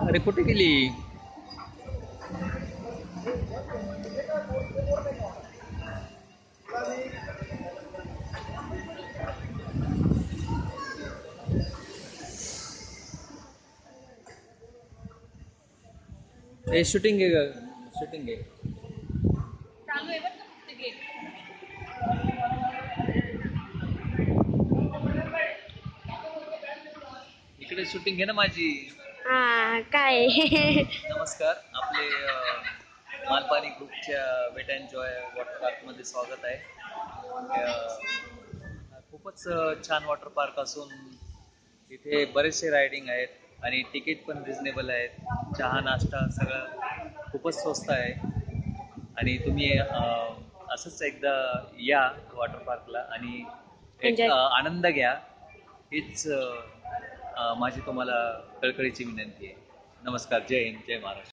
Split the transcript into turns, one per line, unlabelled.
अरे कुठे गेली? हे शूटिंग आहे का? शूटिंग आहे.
चालू आहे बरं का फक्त गेम.
इकडे शूटिंग आहे ना माझी.
हा काय
नमस्कार. आपले मालपाणी ग्रुपच्या वेट अँड जॉय वॉटर पार्कमध्ये स्वागत आहे. खूपच छान वॉटर पार्क असून इथे बरेचसे रायडिंग आहेत आणि तिकीट पण रिजनेबल आहेत. चहा नाश्ता सगळं खूपच स्वस्त आहे आणि तुम्ही असंच एकदा या वॉटर पार्कला आणि एक
एन्जॉय
आनंद घ्या. हीच माझी तुम्हाला कळकळीची विनंती आहे. नमस्कार. जय हिंद, जय महाराष्ट्र.